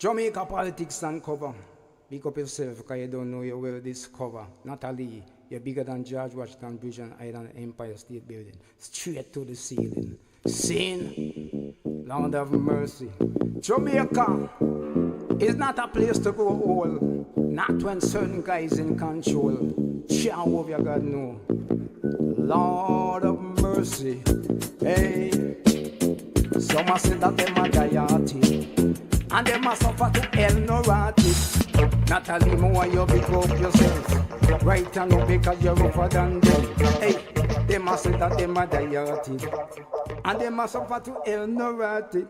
Jamaica politics and cover. Big up yourself because you don't know you will discover. Natalie, you're bigger than George Washington Bridge and Island Empire State Building. Straight to the ceiling. Sin, Lord of mercy. Jamaica is not a place to go all. Not when certain guys in control. Jehovah God no. Lord of mercy. Hey. Some say that them are dieting. And they must suffer to hell no rotted. Natalie, more you big up yourself. Right and up because you're rougher than them. Hey, they must say that they are dieting. And they must suffer to hell no rotted.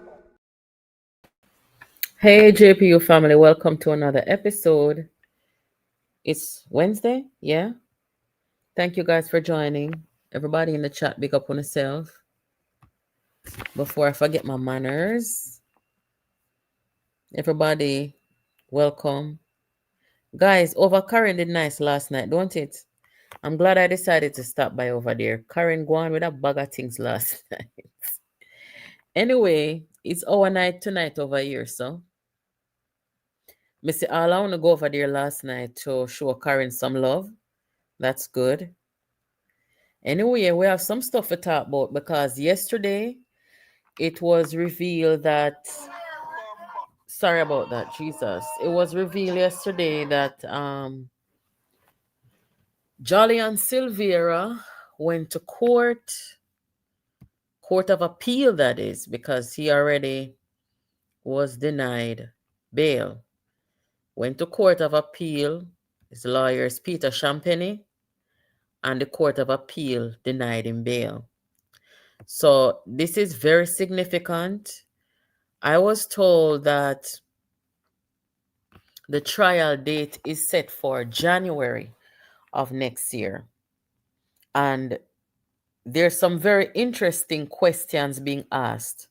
Hey JPU family, welcome to another episode. It's Wednesday, yeah? Thank you guys for joining. Everybody in the chat, big up on yourself. Before I forget my manners. Everybody, welcome. Guys, over Karen did nice last night, don't it? I'm glad I decided to stop by over there. Karen go on with a bag of things last night. Anyway, it's our night tonight over here, so. Missy all I want to go over there last night to show Karen some love. That's good. Anyway, we have some stuff to talk about because yesterday it was revealed that sorry about that, Jesus. It was revealed yesterday that Jolyan Silvera went to court of appeal, that is, because he already was denied bail. Went to court of appeal. His lawyers Peter Champagny, and the Court of Appeal denied him bail. So this is very significant. I was told that the trial date is set for January of next year. And there's some very interesting questions being asked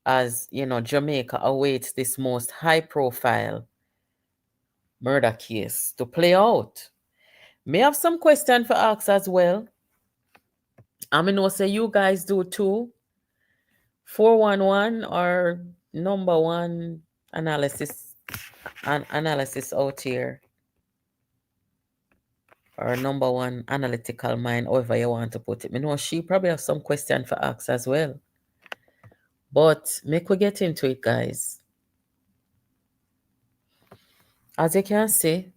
as, you know, Jamaica awaits this most high-profile murder case to play out. May have some question for ask as well. I know say you guys do too. 411 or number one analysis out here, or number one analytical mind, however you want to put it. I know she probably have some question for ask as well. But make we get into it, guys. As you can see,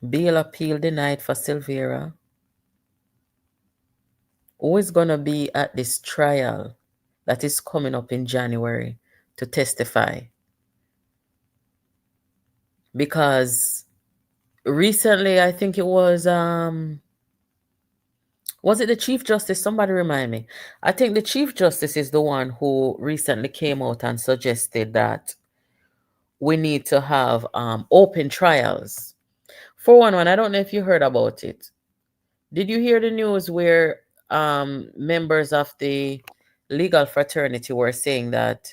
bail appeal denied for Silvera. Who is going to be at this trial that is coming up in January to testify? Because recently, I think it was it the Chief Justice? Somebody remind me. I think the Chief Justice is the one who recently came out and suggested that we need to have open trials. 411, I don't know if you heard about it. Did you hear the news where members of the legal fraternity were saying that,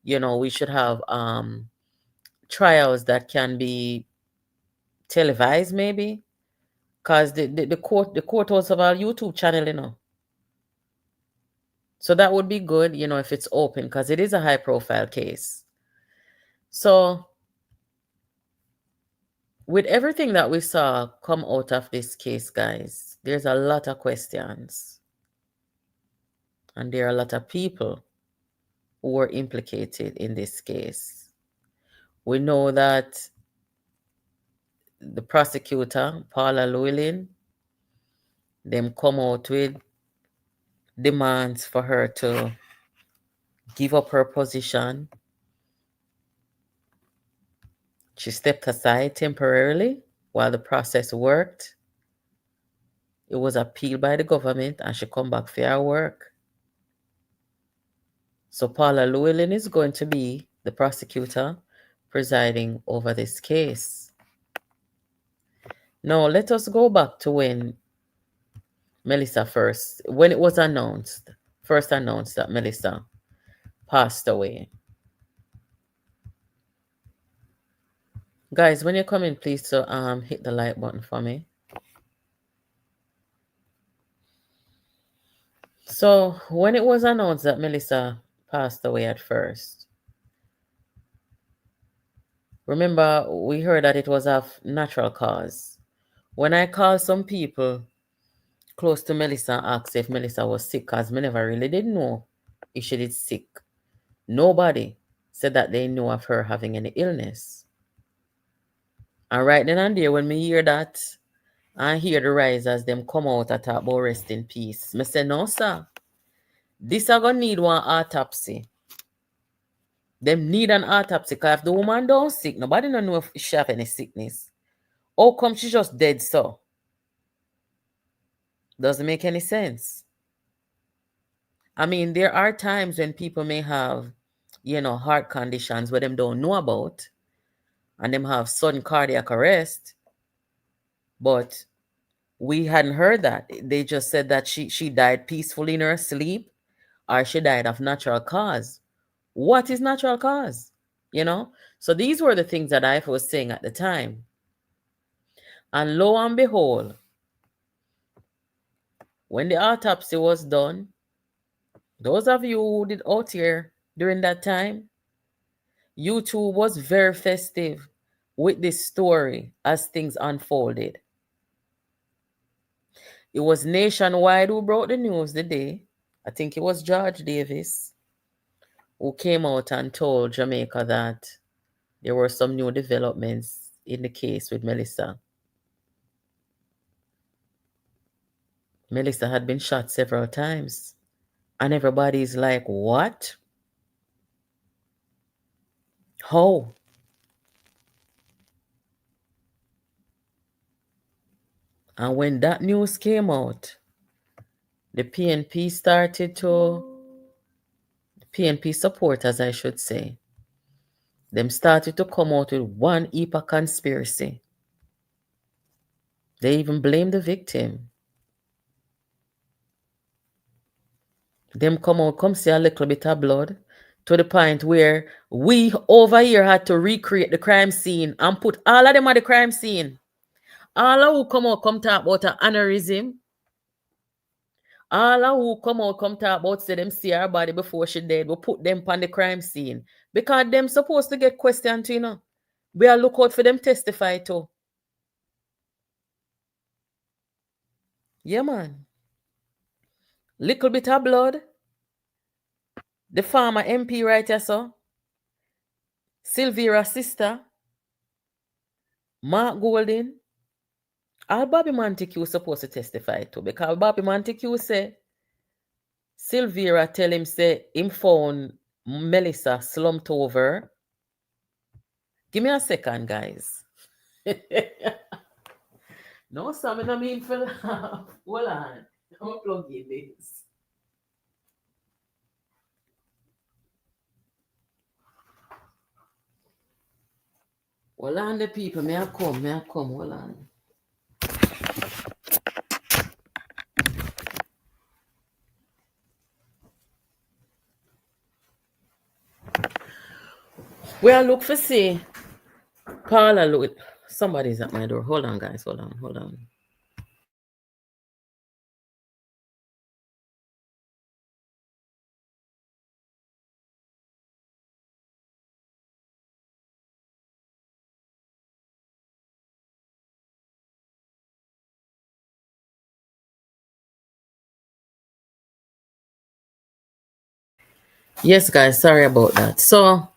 you know, we should have trials that can be televised, maybe? Because the court also have a YouTube channel, you know. So that would be good, you know, if it's open, because it is a high-profile case. So with everything that we saw come out of this case, guys, there's a lot of questions. And there are a lot of people who were implicated in this case. We know that the prosecutor, Paula Llewellyn, them come out with demands for her to give up her position. She stepped aside temporarily while the process worked. It was appealed by the government and she come back for her work. So Paula Llewellyn is going to be the prosecutor presiding over this case. Now, let us go back to when Melissa when it was first announced that Melissa passed away. Guys, when you come in, please hit the like button for me. So when it was announced that Melissa passed away at first. Remember, we heard that it was of natural cause. When I called some people close to Melissa and asked if Melissa was sick, because me never really did know if she did sick. Nobody said that they knew of her having any illness. And right then and there, when me hear that, I hear the risers, them come out and talk about rest in peace. Me say, no, sir. This are gonna need one autopsy. Them need an autopsy, because if the woman don't sick, nobody don't know if she have any sickness. How come she just dead so? Doesn't make any sense. I mean, there are times when people may have, heart conditions where them don't know about, and them have sudden cardiac arrest, but we hadn't heard that. They just said that she died peacefully in her sleep, or she died of natural cause. What is natural cause? So these were the things that I was saying at the time. And lo and behold, when the autopsy was done, those of you who did out here during that time, YouTube was very festive with this story as things unfolded. It was nationwide who brought the news the day. I think it was George Davis who came out and told Jamaica that there were some new developments in the case with Melissa. Melissa had been shot several times. And everybody's like, what? How? And when that news came out, the PNP supporters, I should say, them started to come out with one heap of conspiracy. They even blamed the victim. Them come see a little bit of blood, to the point where we over here had to recreate the crime scene and put all of them at the crime scene. All of who come talk about an aneurysm. All of who come talk about say them see her body before she dead, we put them on the crime scene. Because them supposed to get questioned too, We are look out for them testify too. Yeah, man. Little bit of blood. The former MP right here, so. Silvera's sister. Mark Golding. All Bobby Montague supposed to testify too. Because Bobby Montague say, Silvera tell him say him found Melissa slumped over. Give me a second, guys. No, Sam, I mean for laugh. Hold on. I'm going to plug in this. Hold on, the people. May I come. Hold on. Where I look for see. Paula, look. Somebody's at my door. Hold on, guys. Hold on. Yes, guys. Sorry about that. So,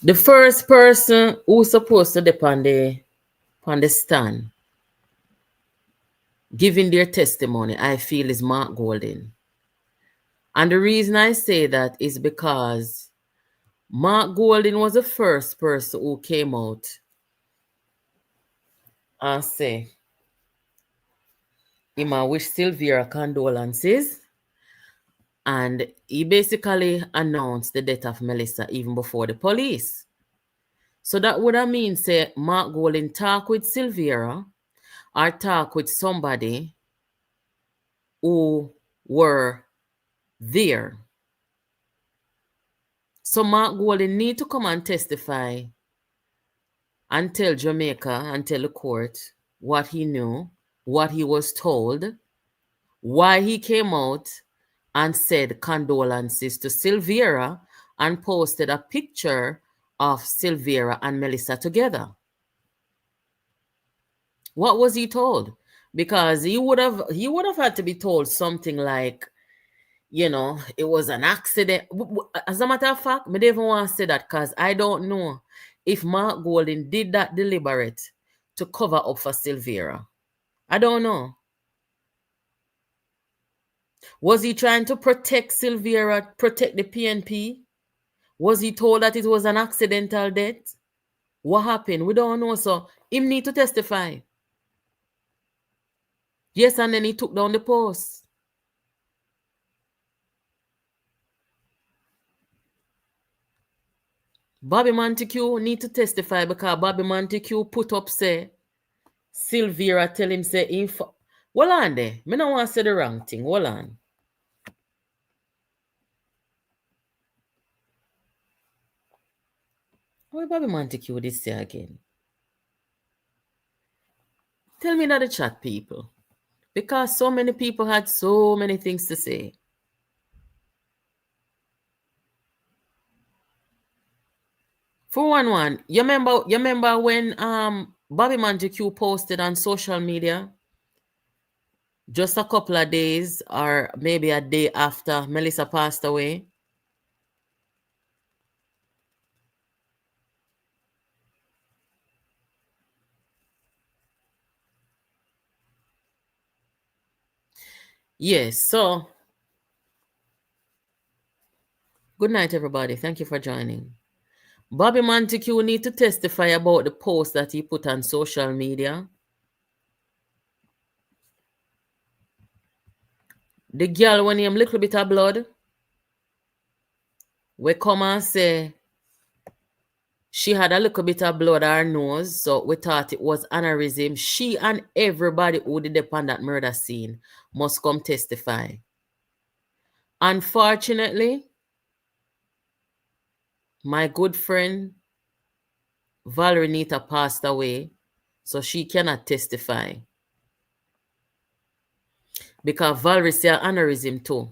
the first person who's supposed to depend on the stand giving their testimony, I feel, is Mark Golding. And the reason I say that is because Mark Golding was the first person who came out and say, he might wish Silvera condolences. And he basically announced the death of Melissa even before the police. So that would have mean, say, Mark Golding talk with Silvera or talk with somebody who were there. So Mark Golding need to come and testify and tell Jamaica and tell the court what he knew, what he was told, why he came out, and said condolences to Silvera and posted a picture of Silvera and Melissa together. What was he told? Because he would have had to be told something like, it was an accident. As a matter of fact, I don't even want to say that because I don't know if Mark Golding did that deliberate to cover up for Silvera. I don't know. Was he trying to protect Silvera, protect the PNP? Was he told that it was an accidental death? What happened? We don't know. So him need to testify. Yes, and then he took down the post. Bobby Montague need to testify because Bobby Montague put up say Silvera tell him say hold on there. Me don't want to say the wrong thing. Hold on. What Bobby Montague did say again? Tell me in the chat, people. Because so many people had so many things to say. For one, you remember when Bobby Montague posted on social media just a couple of days or maybe a day after Melissa passed away? Yes, so good night, everybody. Thank you for joining. Bobby Montague need to testify about the post that he put on social media. The girl when him little bit of blood, we come and say she had a little bit of blood on her nose, so we thought it was aneurysm. She and everybody who did upon that murder scene must come testify. Unfortunately, my good friend Valerie Nita passed away, so she cannot testify. Because Valerie said aneurysm too.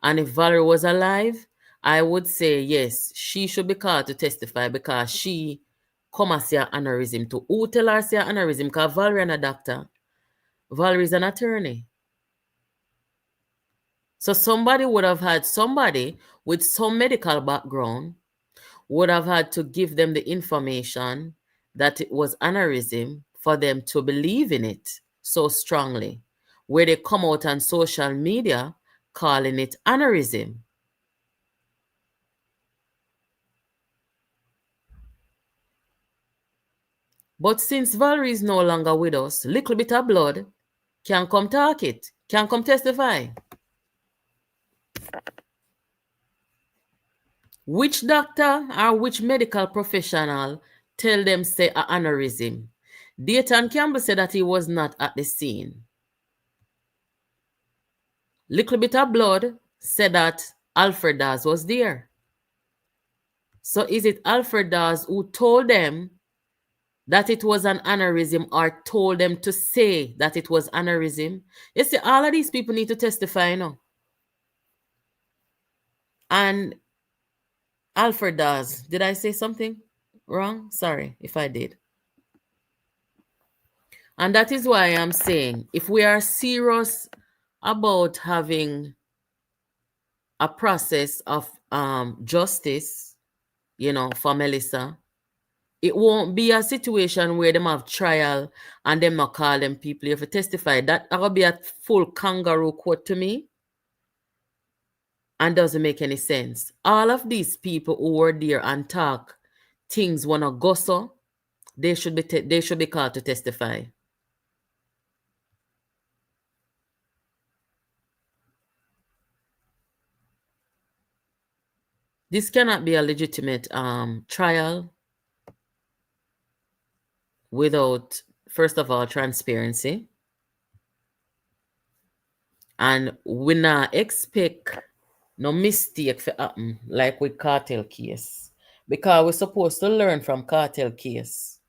And if Valerie was alive, I would say yes, she should be called to testify because she come and say aneurysm too. Who tell her say aneurysm? Because Valerie is a doctor. Valerie is an attorney. So somebody with some medical background would have had to give them the information that it was aneurysm for them to believe in it so strongly, where they come out on social media calling it aneurysm. But since Valerie is no longer with us, little bit of blood can come talk it, can come testify. Which doctor or which medical professional tell them say a aneurysm? Dayton Campbell said that he was not at the scene. Little bit of blood said that Alfred Dawes was there. So is it Alfred Dawes who told them that it was an aneurysm or told them to say that it was aneurysm? You see, all of these people need to testify now. And Alfred Dawes, did I say something wrong? Sorry if I did. And that is why I'm saying, if we are serious about having a process of justice, for Melissa, it won't be a situation where them have trial and them not call them people here to testify. That will be a full kangaroo court to me and doesn't make any sense. All of these people who were there and talk things wanna go so, they should be called to testify. This cannot be a legitimate trial without, first of all, transparency. And we not expect no mistake to happen like with cartel case. Because we're supposed to learn from cartel case.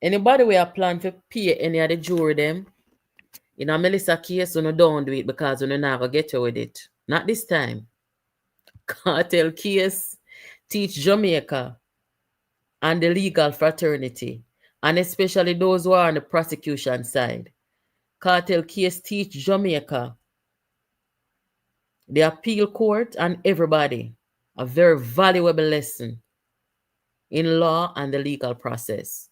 Anybody we are plan to pay any of the jury them, in a Melissa case, you don't do it because you not going to get away with it. Not this time. Cartel case teach Jamaica and the legal fraternity, and especially those who are on the prosecution side. Cartel case teach Jamaica, the appeal court, and everybody a very valuable lesson in law and the legal process.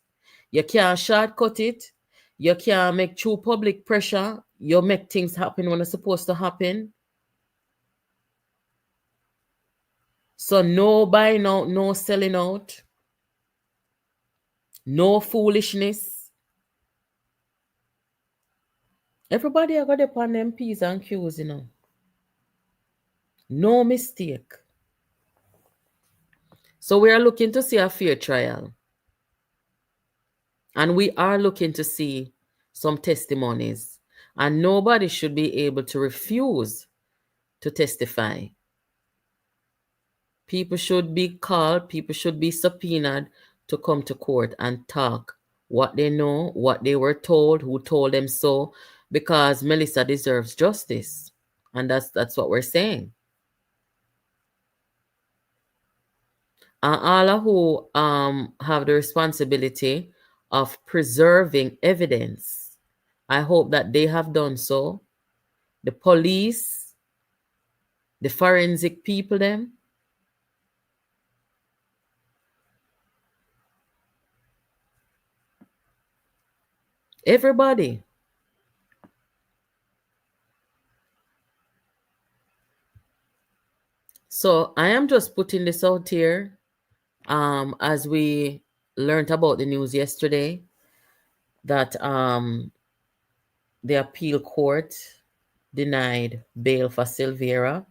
You can't shortcut it. You can't make true public pressure. You make things happen when it's supposed to happen. So no buying out, no selling out, no foolishness. Everybody are got upon them P's and Q's, No mistake. So we are looking to see a fair trial. And we are looking to see some testimonies. And nobody should be able to refuse to testify. People should be called, people should be subpoenaed to come to court and talk what they know, what they were told, who told them so, because Melissa deserves justice. And that's what we're saying. And all who have the responsibility of preserving evidence, I hope that they have done so. The police, the forensic people, them. Everybody. So I am just putting this out here as we learned about the news yesterday that the appeal court denied bail for Silvera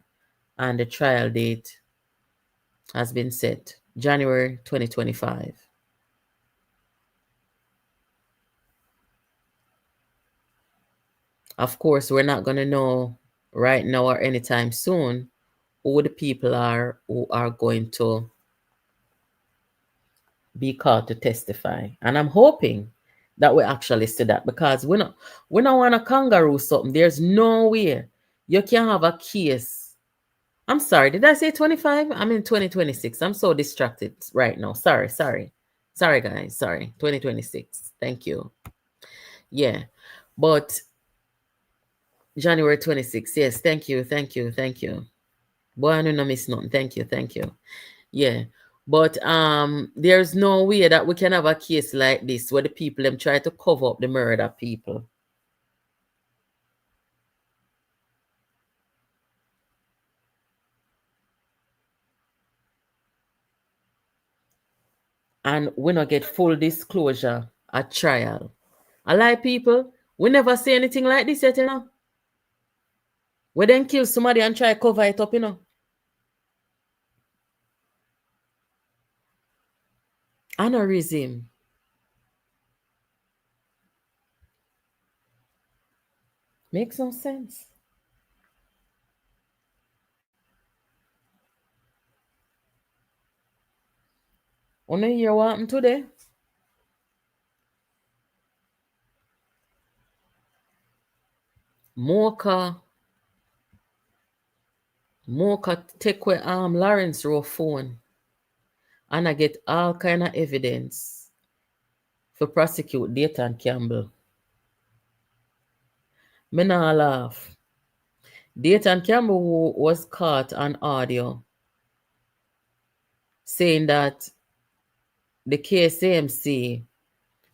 and the trial date has been set January 2025. Of course, we're not going to know right now or anytime soon who the people are who are going to be called to testify. And I'm hoping that we actually see that, because we don't want to kangaroo something. There's no way you can have a case. I'm sorry, did I say 25? I'm in 2026. I'm so distracted right now. Sorry, guys. Sorry, 2026. Thank you. Yeah, but January 26th. Yes, thank you. Boy, I don't miss nothing. Thank you. Yeah. But there's no way that we can have a case like this where the people them try to cover up the murder people. And we not get full disclosure at trial. I like people, we never say anything like this yet, We then kill somebody and try to cover it up, Aneurysm. Makes no sense. Wanna hear what happened today? Mocha take away Lawrence Rowe phone and I get all kind of evidence for prosecute Dayton Campbell. Me nah laugh. Dayton Campbell was caught on audio saying that the KSAMC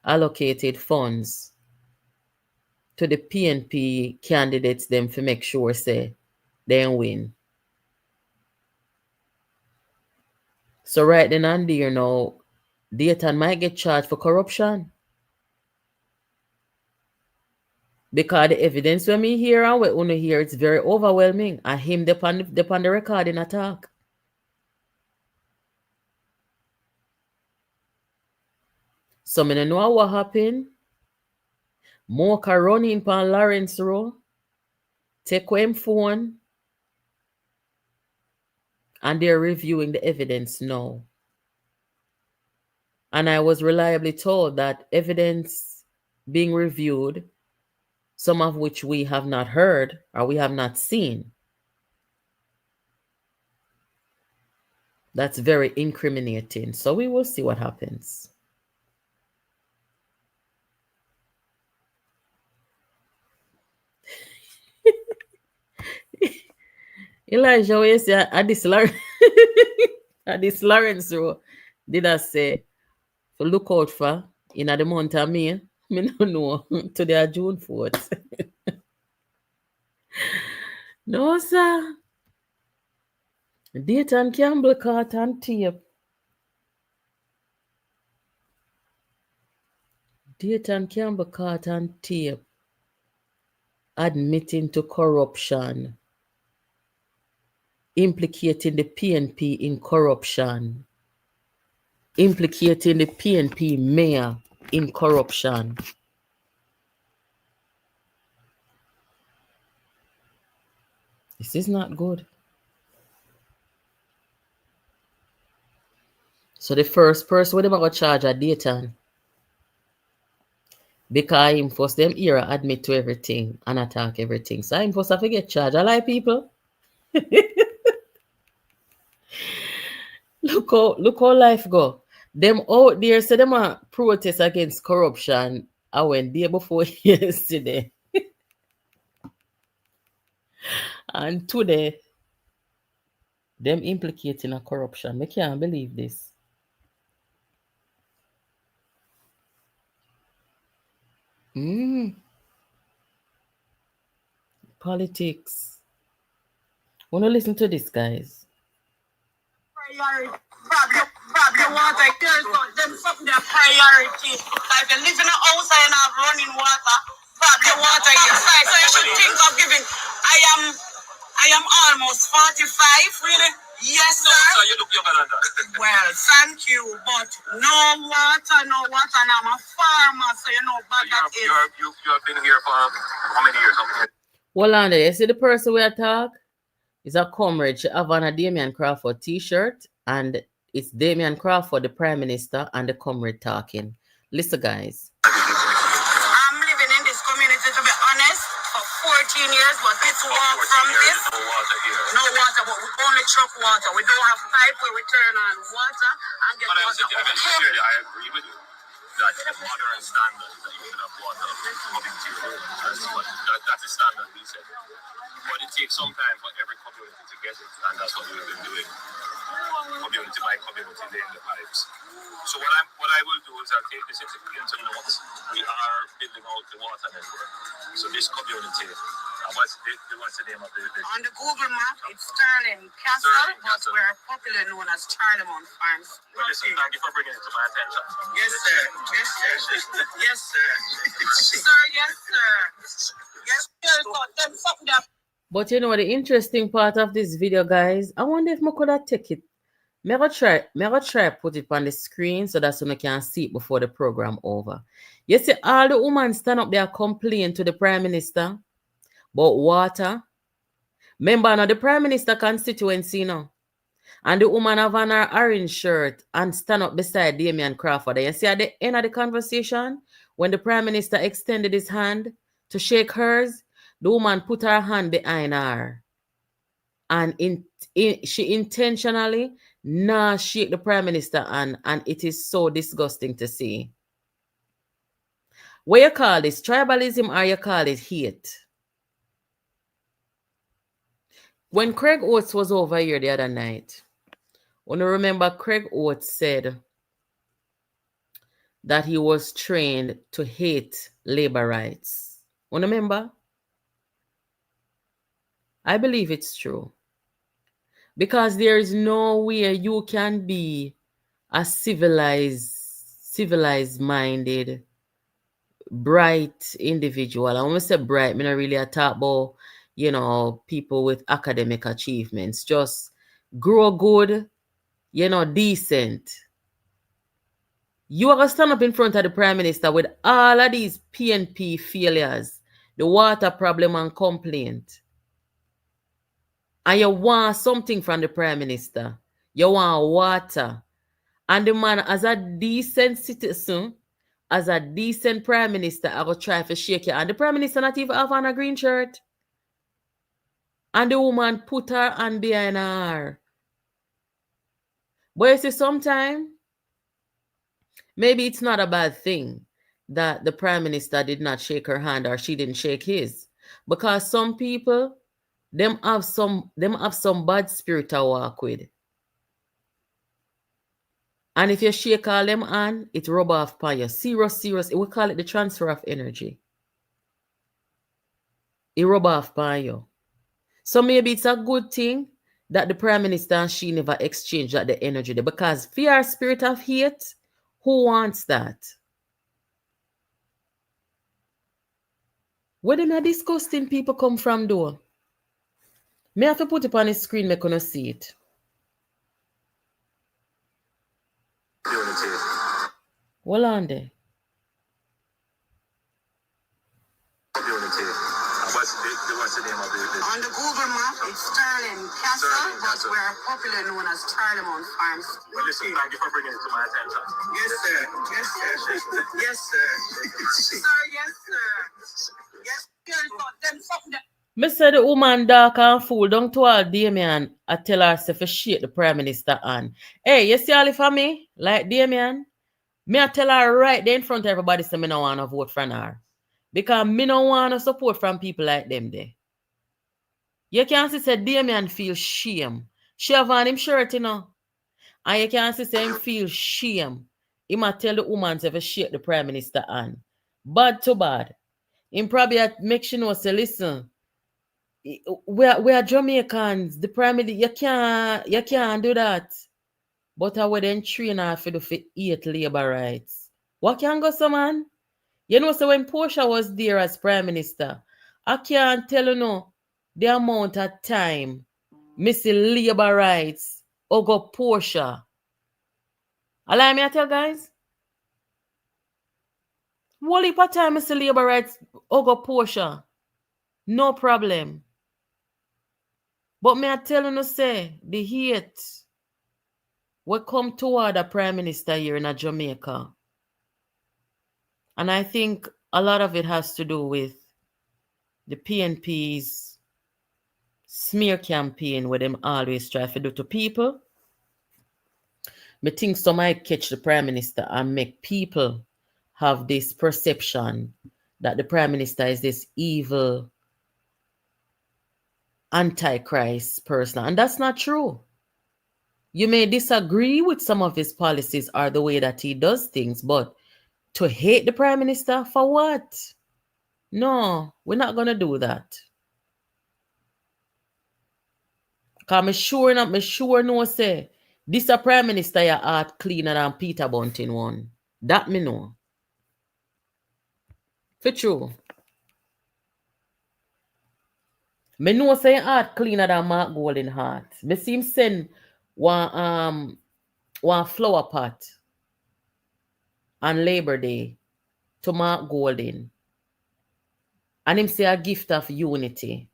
allocated funds to the PNP candidates them to make sure say they win. So right then and there now, Dayton might get charged for corruption. Because the evidence when me hear and when we hear, it's very overwhelming. And him depend the recording attack. So me don't know what happened. Mocha running pan Lawrence Rowe, take him phone, and they're reviewing the evidence now. And I was reliably told that evidence being reviewed, some of which we have not heard or we have not seen, That's very incriminating. So we will see what happens. Elijah, what you say at this at this Lawrence Road, did I say to look out for in the month of May? Me no know. Today June 4th. No, sir. Dayton Campbell caught on tape. Dayton Campbell caught on tape admitting to corruption, implicating the PNP in corruption, implicating the PNP mayor in corruption. This is not good. So the first person with them got charge at Dayton, because him force them era admit to everything and attack everything. So him force have to get charged. I like people. Look how life go. Them out there say them a protest against corruption. I went day before yesterday. And today, them implicating a corruption. I can't believe this. Politics. Wanna listen to this, guys? Priority. Probably water. Them something their priority. Like they live in a house and have running water. Probably water your side. So you should think of giving. I am almost 45, really. Yes, sir. So you look younger than that. Well, thank you, but no water. And I'm a farmer, so you know, but you have been here for how many years? Hold on there. You see the person we talk? Is a comrade. She have on a Damian Crawford t-shirt, and it's Damian Crawford, the Prime Minister, and the comrade talking. Listen, guys. I'm living in this community, to be honest, for 14 years, but it's walk from this. No water, but we only truck water. We don't have pipe where we turn on water and get water. I agree with you that the modern standard that you should have water coming to your home. That's the standard we set. But it takes some time for every community to get it, and that's what we've been doing. Community by community, laying the pipes. So what I will do is I'll take this into notes. We are building out the water network. So this community, what's the name of the on the Google map, it's Sterling Castle, but we're popularly known as Charlemont Farms. Well, listen, thank you for bringing it to my attention. Yes, sir. Yes, sir. Yes, sir. Sir, yes, sir. Yes, sir. But you know the interesting part of this video, guys, I wonder if I could have take it. Me go try put it on the screen so that someone can see it before the program over. You see, all the women stand up there complain to the Prime Minister about water. Remember now the Prime Minister constituency now. And the woman have on her orange shirt and stand up beside Damian Crawford. And you see at the end of the conversation, when the Prime Minister extended his hand to shake hers, the woman put her hand behind her. And she intentionally shake the Prime Minister hand, and it is so disgusting to see. What you call this? Tribalism, or you call it hate? When Craig Oates was over here the other night, when you remember, Craig Oates said that he was trained to hate labor rights. You remember? I believe it's true. Because there is no way you can be a civilized-minded, bright individual. And when I say bright, I don't really talk about, people with academic achievements. Just grow good, decent. You are going to stand up in front of the Prime Minister with all of these PNP failures, the water problem and complaint. And you want something from the Prime Minister. You want water. And the man, as a decent citizen, as a decent Prime Minister, I will try to shake you. And the Prime Minister not even have on a green shirt. And the woman put her hand behind her. But you see, sometimes maybe it's not a bad thing that the Prime Minister did not shake her hand or she didn't shake his. Because some people, them have some bad spirit to walk with. And if you shake all them hand, it rub off upon you. Serious. We call it the transfer of energy. It rub off upon you. So maybe it's a good thing that the Prime Minister and she never exchanged that the energy there. Because fear, spirit of hate, who wants that? Where them are disgusting people come from though? Me have to put it on the screen, me gonna see it. Unity. Hold on there. Unity. What's the name of the on the Google map, it's Sterling Castle, but we're popularly known as Charlemont Farms. Well, listen, thank you for bringing it to my attention. Yes, sir. Yes, sir. Yes, sir. Sir, yes, sir. Yes, sir. Me say the woman dark and fool, don't to all Damien, I tell her to shake the Prime Minister on. Hey, you see all it for me? Like Damien? Me I tell her right there in front of everybody say me no want to vote for her. Because me no want to support from people like them there. You can see say Damien feel shame. She have on him shirt, you know. And you can see say him feel shame. He might tell the woman to shake the Prime Minister on. Bad to bad. Him probably make sure know say listen. We are Jamaicans. The Prime Minister, you can't do that. But I would then train her for the 8 labor rights. What can go so man? You know, so when Portia was there as Prime Minister, I can't tell you no the amount of time missing labor rights or go Portia. Allow me to tell guys. What if a time missing labor rights or go Portia? No problem. But me I tell you no say the hate will come toward the Prime Minister here in Jamaica. And I think a lot of it has to do with the PNP's smear campaign where them always try to do to people. Me think some might catch the Prime Minister and make people have this perception that the Prime Minister is this evil antichrist person. And that's not true. You may disagree with some of his policies or the way that he does things, but to hate the Prime Minister for what? No, we're not going to do that. Because me sure no say, this a Prime Minister your heart cleaner than Peter Bunting one. That me know. For true. Me know say your heart cleaner than Mark Golden heart. Me see him send one flower pot on Labor Day to Mark Golden. And him say a gift of unity.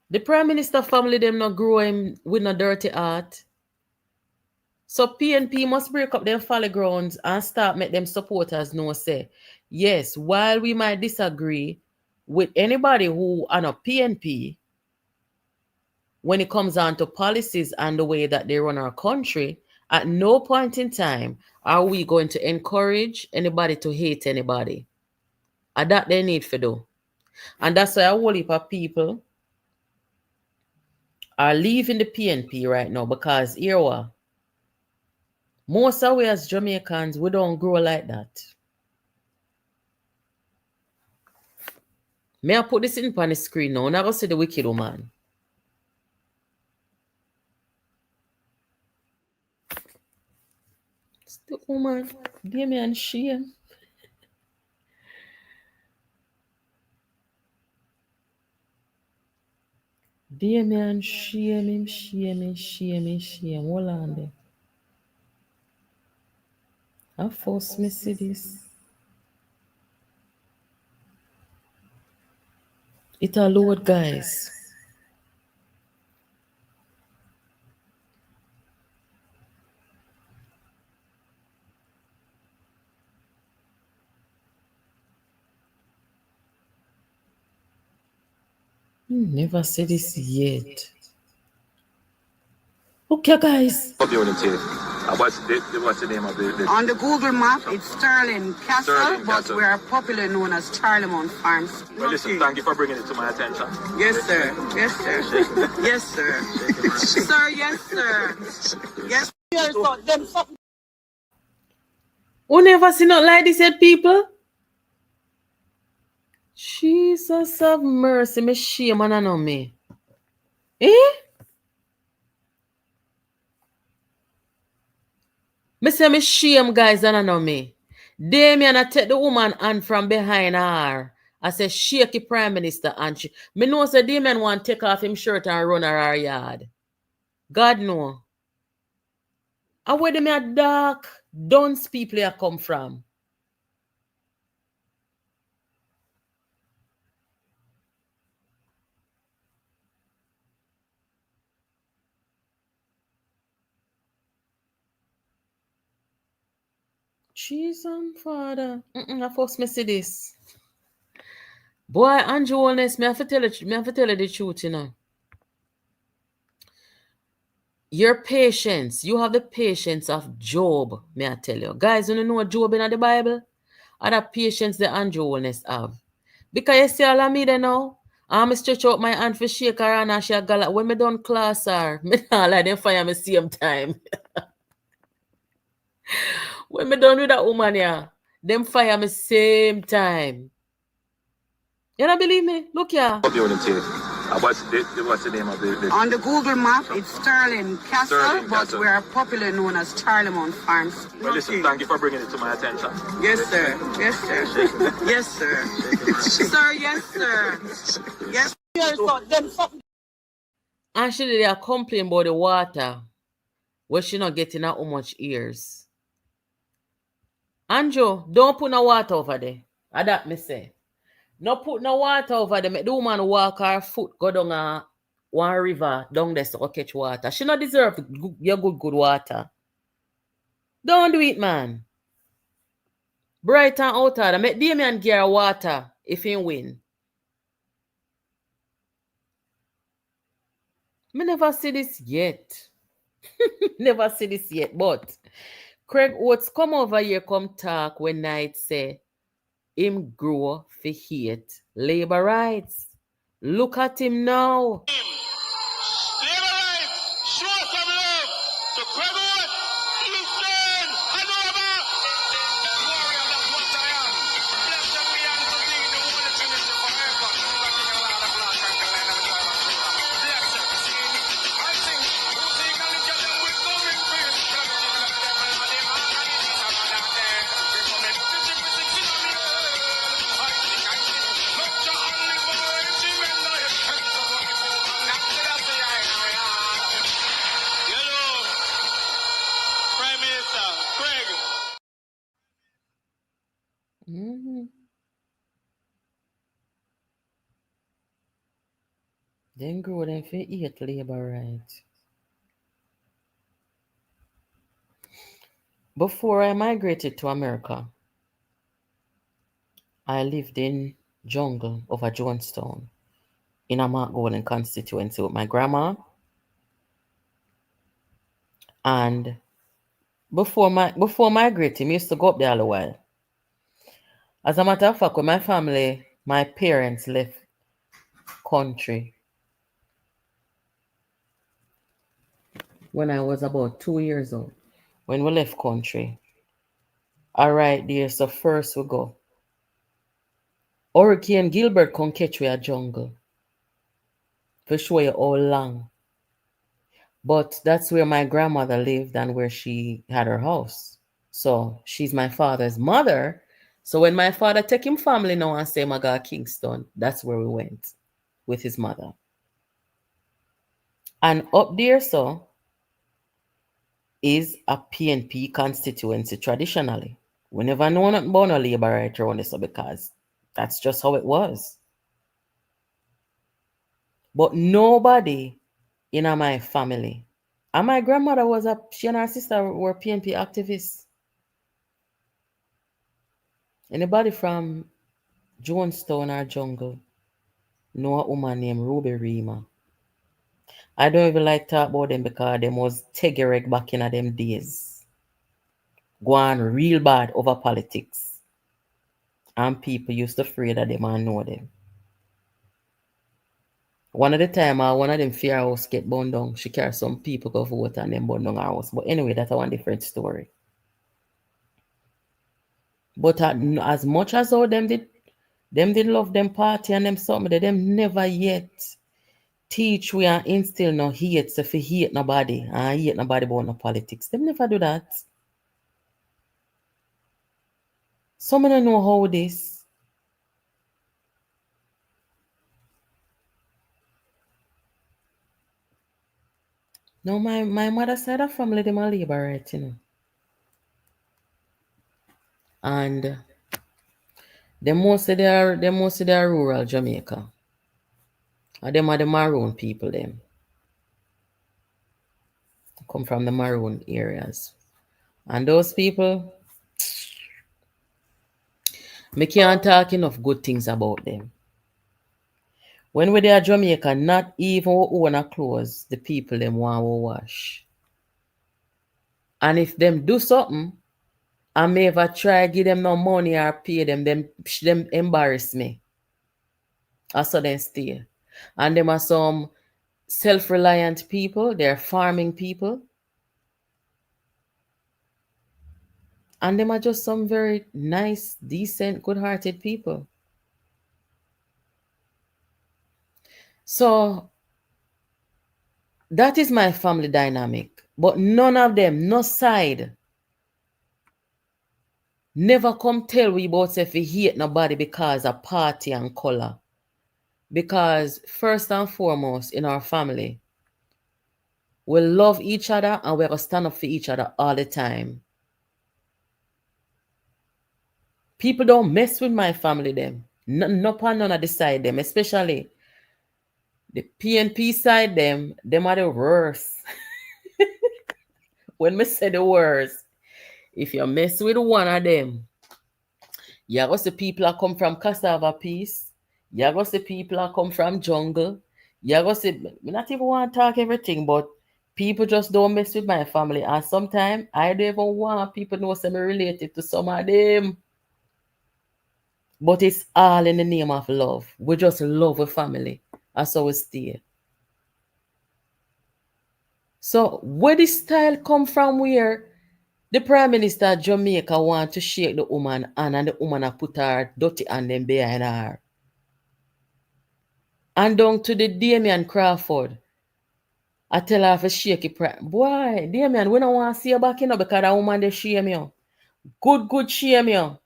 The Prime Minister family them not grow him with no dirty heart. So PNP must break up them folly grounds and start make them supporters know say, yes, while we might disagree with anybody who are not PNP, when it comes on to policies and the way that they run our country, at no point in time are we going to encourage anybody to hate anybody. And that they need to do. And that's why a whole heap of people are leaving the PNP right now because here what? Most of we as Jamaicans, we don't grow like that. May I put this in on the screen now? Now go see the wicked woman. It's the woman. Damien shame. Damien shame. Hold on there. I force me see this. It a load, guys. Never see this yet. Okay, guys. Community. What's the name of the... On the Google map, it's Sterling Castle, Sterling but Castle. we are popularly known as Charlemont Farms. Well, listen, thank you for bringing it to my attention. Yes, sir. Yes, sir. Yes, sir. Sir, yes, sir. Yes, sir. Who never seen not like this yet, people? Jesus have mercy, me shame and I know me. Eh? Me say me shame, guys, and I know me. Damien, I take the woman hand from behind her. I say, shake the prime minister, and she... Me know say Damien want to take off him shirt and run her yard. God know. And where them are dark, dunce people here come from. Jesus, Father. I first me see this. Boy, Andrew Holness, me have to tell you the truth, you know. Your patience, you have the patience of Job, may I tell you. Guys, you know Job in the Bible? And the patience the Andrew Holness have. Because you see all of me there now, I'm stretch out my hand for shake her and she a gala. When me done class her, me not like them fire me same time. When me done with that woman here, them fire me same time. You don't believe me? Look here. Community. What's the name of the... On the Google map, it's Sterling Castle, Sterling but Castle. we are popularly known as Charlemont Farms. Well, listen, thank you for bringing it to my attention. Yes, sir. Yes, sir. Yes, sir. Sir, yes, sir. Yes, sir. Actually, they are complaining about the water where she not getting how much ears. Andrew, don't put no water over there. That me say. No put no water over there. Make the woman walk her foot, go down one river, down there to catch water. She not deserve your good water. Don't do it, man. Bright and out there. Make Damien get her water if he win. Me never see this yet. Never see this yet, but Craig Oates come over here, come talk when night say him grow for hate labor rights. Look at him now. Labor rights, show some love to Craig Oates, Eastern, Hanover. Warrior, that's what I am. Blessed be unto thee, the Holy Trinity forever. Like in a lot of black and the land of the tribe of Judah. Blessed be I sing, who sing and look at them with coming praise. Blessed be the devil and the man and the beast of man out there. We come in 56 in the I sing, look to only for him, men know him. Hands of what before, and that's the Hello, Prime Minister Craig. Then grow them for hate labor rights. Before I migrated to America, I lived in jungle over Jonestown in a Mark Golden constituency with my grandma. And before migrating, we used to go up there all a while. As a matter of fact, when my family, my parents left country when I was about 2 years old. When we left country, all right there, so first we go. Hurricane Gilbert come catch we a jungle. For show you how long. But that's where my grandmother lived and where she had her house. So she's my father's mother. So when my father take him family now and say, I got Kingston, that's where we went with his mother. And up there, so, is a PNP constituency traditionally. We never know nothing about no labor right around this because that's just how it was. But nobody in my family, and my grandmother she and her sister were PNP activists. Anybody from Jonestown or jungle know a woman named Ruby Rima. I don't even like talk about them because them was tegereg back in them days. Go on real bad over politics. And people used to afraid of them and know them. One of the time, one of them fear house get burned down. She carry some people go vote and them burn down her house. But anyway, that's one different story. But as much as all them did love them party and them something, them never yet teach we and instill no hate. So if you hate nobody and hate nobody about no politics, them never do that. Some don't know how this. No, my mother's side of family, them are labor right, you know. And them mostly they are rural Jamaica. And them are the maroon people them. Come from the maroon areas. And those people, me can't talk enough good things about them. When we there Jamaica, not even we own a clothes, the people them want to wash. And if them do something, I may ever try give them no money or pay them embarrass me. I saw them stay. And them are some self-reliant people, they're farming people. And them are just some very nice, decent, good-hearted people. So that is my family dynamic. But none of them, no side, never come tell we about if we hate nobody because of party and color. Because first and foremost in our family, we love each other and we're going to stand up for each other all the time. People don't mess with my family them. None of the side them, especially the PNP side them are the worst. When me say the worst, if you mess with one of them, you go see people that come from cassava piece, you go see people that come from jungle, you go see, me not even want to talk everything, but people just don't mess with my family. And sometimes I don't even want people to know I'm related to some of them. But it's all in the name of love. We just love a family. That's how we stay. So where this style come from where the Prime Minister of Jamaica want to shake the woman and the woman a put her dirty hand them behind her. And down to the Damian Crawford. I tell her to shake it. Boy, Damian, we don't want to see you back in because that woman they shame you. Good shame you.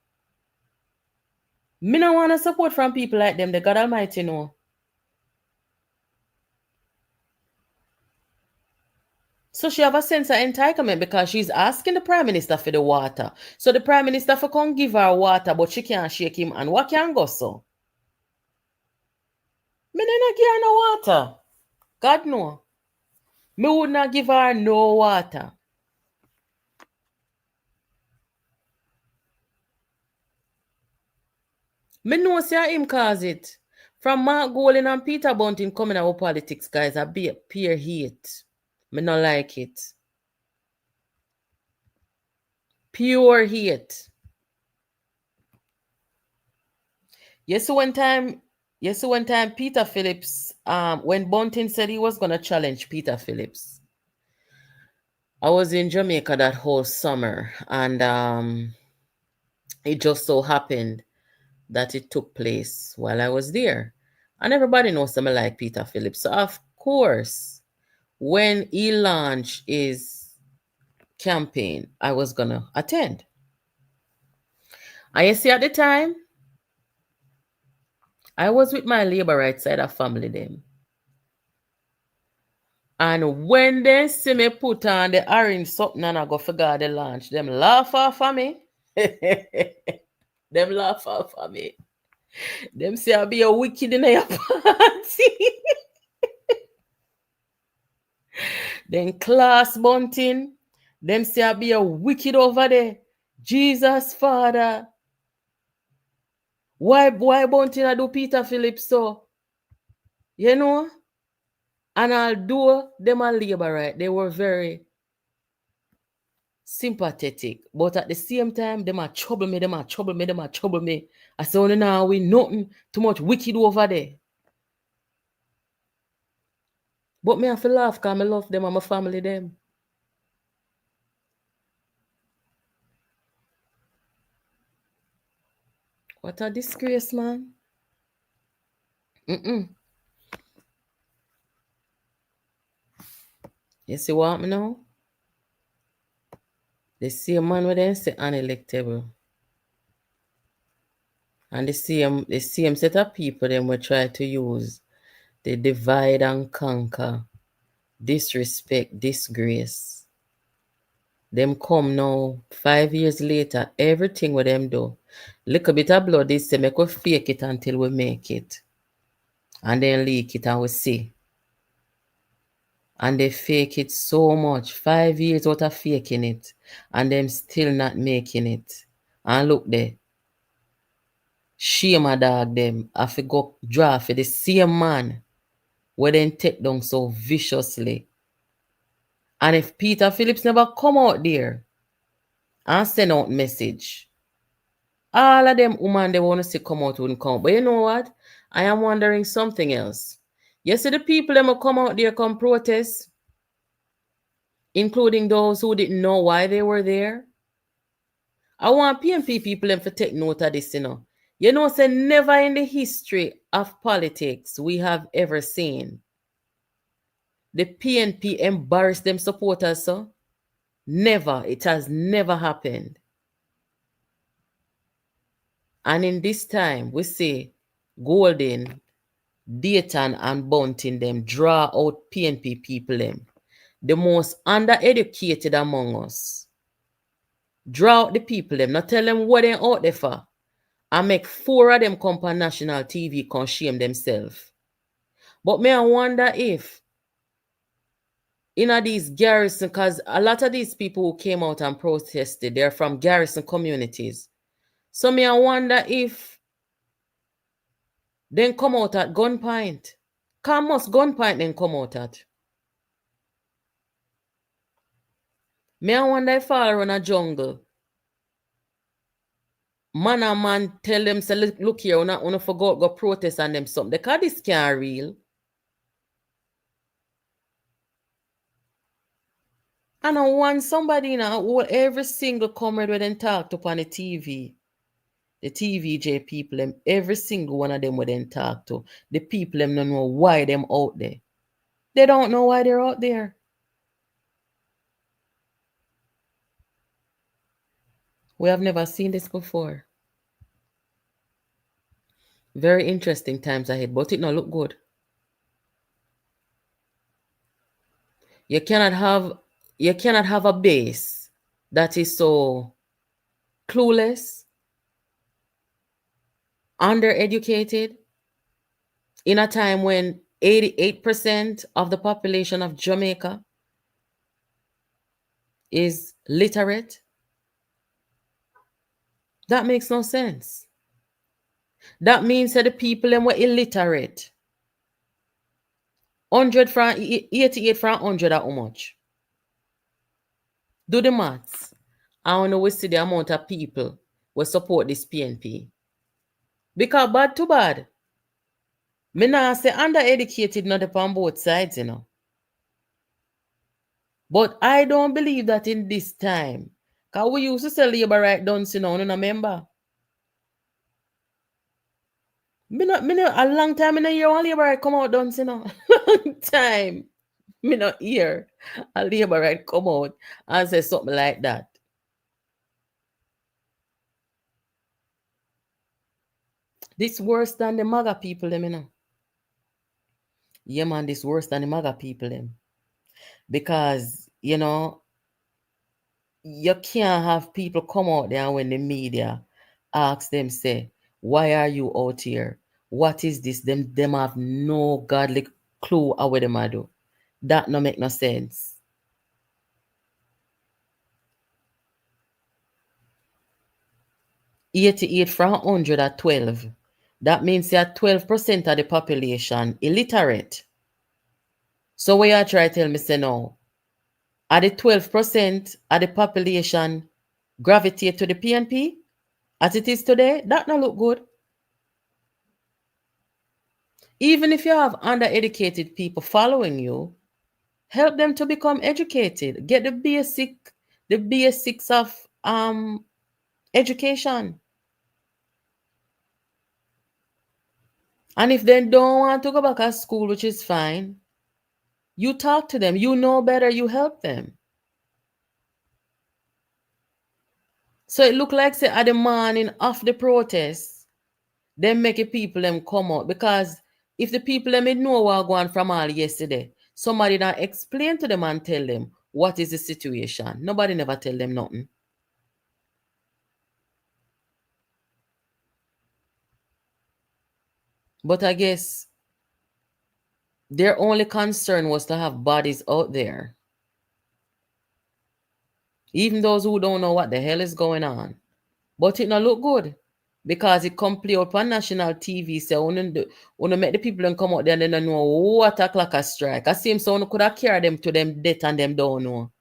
Me don't want to support from people like them. The God Almighty know. So she have a sense of entitlement because she's asking the Prime Minister for the water. So the Prime Minister for can't give her water, but she can't shake him. And what can go so? Me not give her no water. God no. Me would not give her no water. Me know say him cause it. From Mark Golin and Peter Bunting coming out with politics, guys, I be pure hate. Me not like it. Pure hate. Yes, one time Peter Phillips, when Bunting said he was gonna challenge Peter Phillips, I was in Jamaica that whole summer, and it just so happened that it took place while I was there. And everybody knows me like Peter Phillips. So of course, when he launched his campaign, I was gonna attend. And you see, at the time, I was with my labor right side of family them. And when they see me put on the orange something and I go forget the launch, them laugh off of me. Them laugh off of me. Them say I be a wicked in your party. Then class Bunting. Them say I be a wicked over there. Jesus Father. Why Bunting I do Peter Phillips so? You know? And although them are labor right, they were very sympathetic. But at the same time, them are trouble me, them are trouble me, them are trouble me. I say, only now we nothing too much wicked over there. But me have to laugh because I love them and my family them. What a disgrace, man. You see what me now? The same man with them say unelectable. And the same set of people them will try to use the divide and conquer, disrespect, disgrace. Them come now, 5 years later, everything with them do. Little bit of blood, they say, make we fake it until we make it. And then leak it and we see. And they fake it so much. 5 years out of faking it. And them still not making it. And look there. Shame a dog them. I fi go draw for the same man where then take down so viciously. And if Peter Phillips never come out there and send out message, all of them women they want to see come out wouldn't come. But you know what? I am wondering something else. You see the people that will come out there come protest, including those who didn't know why they were there. I want PNP people to take note of this, you know. You know, say never in the history of politics we have ever seen the PNP embarrass them supporters, so never. It has never happened. And in this time, we see Golden, Dayton, and Bunting them draw out PNP people them, the most undereducated among us. Draw out the people them, not tell them what they out there for, and make 4 of them come on national TV can shame themselves. But may I wonder if in these garrison, because a lot of these people who came out and protested, they're from garrison communities. So may I wonder if then come out at gunpoint. Can must gunpoint then come out at? May I wonder if all around a jungle, man and man tell them, say, look here, una forgot go protest and them something. Because this can't real. And I want somebody now who every single comrade when them talk to on the TVJ people, them, every single one of them when them talk to, the people them don't know why them out there. They don't know why they're out there. We have never seen this before. Very interesting times ahead, but it not look good. You cannot have a base that is so clueless, undereducated, in a time when 88% of the population of Jamaica is literate. That makes no sense. That means that the people them were illiterate. 100 franc, 88 franc 100 are how much? Do the maths. I want to see the amount of people will support this PNP. Because bad to bad. Me not say undereducated not upon both sides, you know. But I don't believe that in this time. Because we used to say labor right done, you know, remember? A long time in a year, one labor right come out done, you know. Long time. Me not hear a labor right come out and say something like that. This worse than the MAGA people, them, you know. Yeah, man, this worse than the MAGA people, them. Because, you know, you can't have people come out there when the media ask them, say, why are you out here? What is this? Them have no godly clue of what them do. That no make no sense. $88 from 100 at 12. That means that 12% of the population illiterate. So what you try to tell me say no? Are the 12% of the population gravitate to the PNP as it is today? That not look good. Even if you have undereducated people following you, help them to become educated. Get the basics of education. And if they don't want to go back to school, which is fine, you talk to them. You know better, you help them. So it look like say at the morning of the protest, them make the people them come out. Because if the people them know what going from all yesterday, somebody not explain to them and tell them what is the situation. Nobody never tell them nothing. But I guess their only concern was to have bodies out there. Even those who don't know what the hell is going on. But it not look good. Because it come play up on national TV. So when make the people them come out there and they don't know what a clock a strike. I see someone could have carried them to them death and them don't know.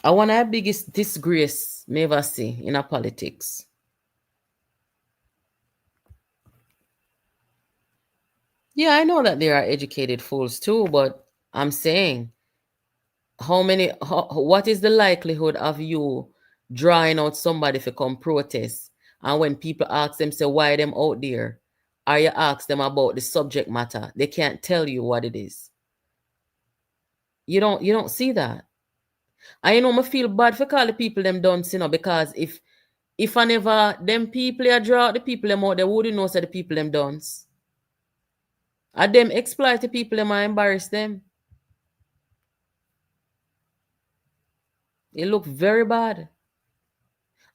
I want the biggest disgrace me ever see in a politics. Yeah, I know that there are educated fools too, but I'm saying what is the likelihood of you drawing out somebody to come protest? And when people ask them, say, why them out there? Or you ask them about the subject matter, they can't tell you what it is. You don't see that. I I feel bad for call the people them dunce, because if I never them people I draw out the people them out, they wouldn't know say the people them dunce. And them exploit the people them and embarrass them. It look very bad.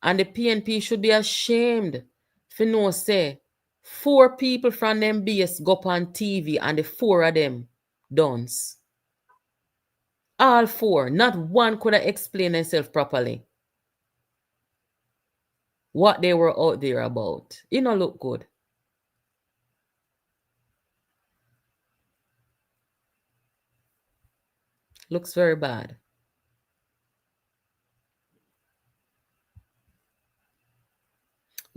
And the PNP should be ashamed for no say 4 people from them base go up on TV and the 4 of them dunce. All 4. Not one could have explained themselves properly. What they were out there about. It don't look good. Looks very bad.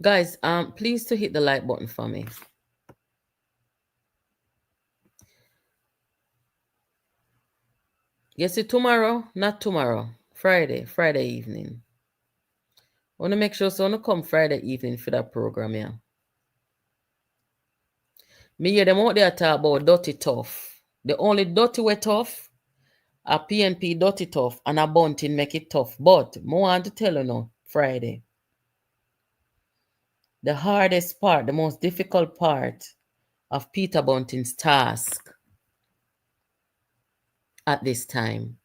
Guys, please to hit the like button for me. Yes, it tomorrow, not tomorrow. Friday evening. I want to make sure so I want to come Friday evening for that program, yeah. Me hear them out there talk about dirty tough. The only dirty way tough, a PNP dirty tough, and a bunting make it tough. But I want to tell you now, Friday. The hardest part, the most difficult part of Peter Bunting's task at this time.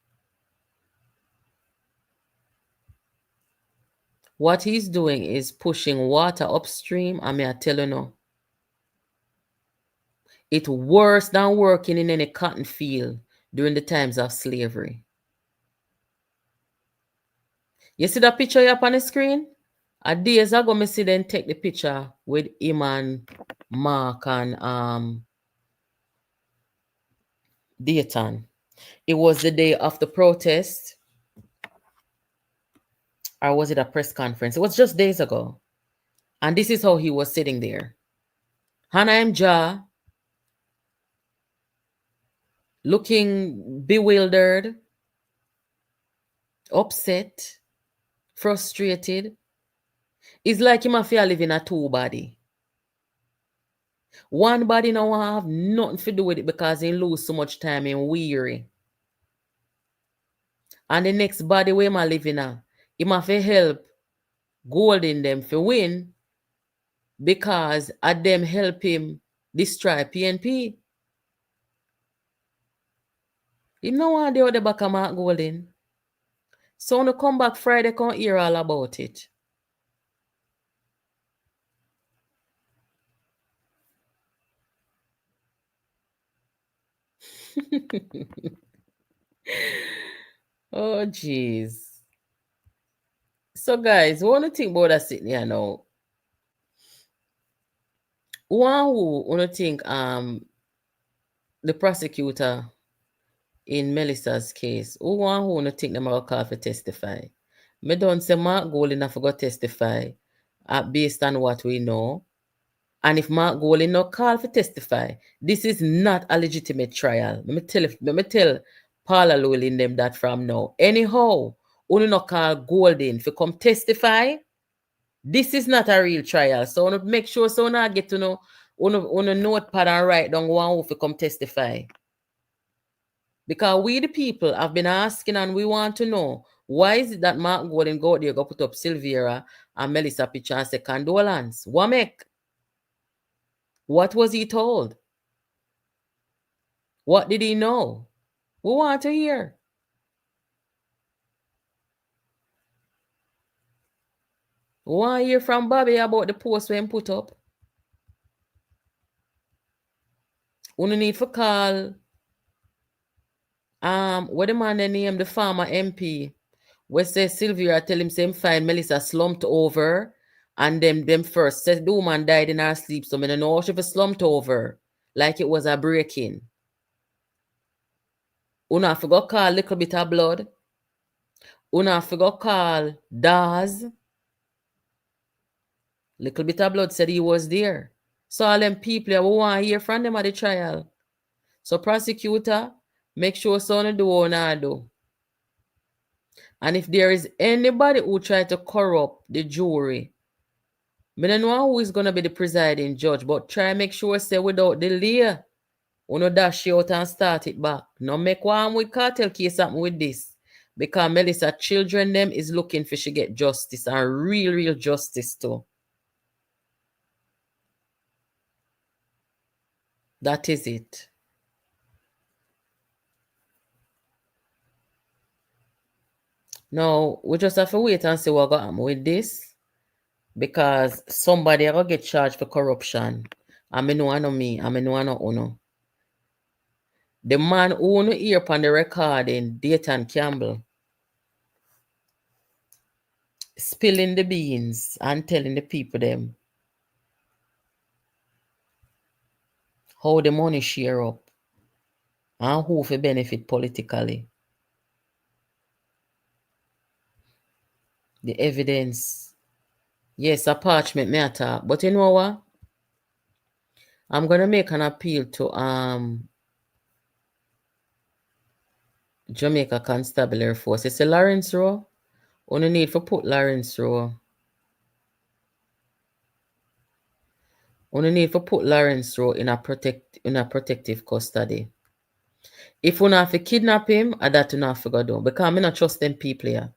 What he's doing is pushing water upstream, and I tell you now, it's worse than working in any cotton field during the times of slavery. You see that picture up on the screen? A days ago, I see them take the picture with him and Mark and Dayton. It was the day of the protest. Or was it a press conference? It was just days ago. And this is how he was sitting there. Hannah and Ja, looking bewildered, upset, frustrated. It's like him have to live in a 2 body. One body now have nothing to do with it because he lose so much time and weary. And the next body where I live in, he have to help Golden them for win because at them help him destroy PNP. He no want the other back of Mark Golden. So when you come back Friday, come hear all about it. Oh, jeez. So, guys, what do you think about that sitting here now? Who think the prosecutor in Melissa's case, who think them are call for testify? Me don't say Mark Golding have to testify based on what we know. And if Mark Golding no call for testify, this is not a legitimate trial. Let me tell Paula Llewellyn them that from now. Anyhow, only no call Golding for come testify. This is not a real trial. So I want to make sure so now get to know on a notepad and write down one who for come testify. Because we the people have been asking and we want to know why is it that Mark Golding go out there go put up Silvera and Melissa picture and say condolence? What make? What was he told? What did he know? We want to hear. We want to hear from Bobby about the post when put up. We need for call what the man they name the former MP. We say Silvera tell him same fine Melissa slumped over and them first said the woman died in her sleep, so I don't know if she slumped over like it was a breaking. Una forgot call little bit of blood. Una forgot call Dawes. Little bit of blood said he was there. So all them people we want to hear from them at the trial. So prosecutor, make sure son do what I do. And if there is anybody who try to corrupt the jury, I don't know who is going to be the presiding judge, but try make sure say without delay, no dash out and start it back. No make one with cartel case happen with this. Because Melissa children them is looking for she get justice and real justice too. That is it. Now, we just have to wait and see what got happen with this. Because somebody are going to get charged for corruption. I mean, no, I know me. I mean, no, I know uno. The man who no hear upon the recording, Dayton Campbell, spilling the beans and telling the people them how the money share up and who for benefit politically. The evidence. Yes, a parchment may talk. But you know what? I'm going to make an appeal to Jamaica Constabulary Force. It's a Lawrence Row. Only need for put Lawrence Row. Only need for put Lawrence Row in a protective custody. If we have to kidnap him, I that you not figure do. Because I not trust them people here.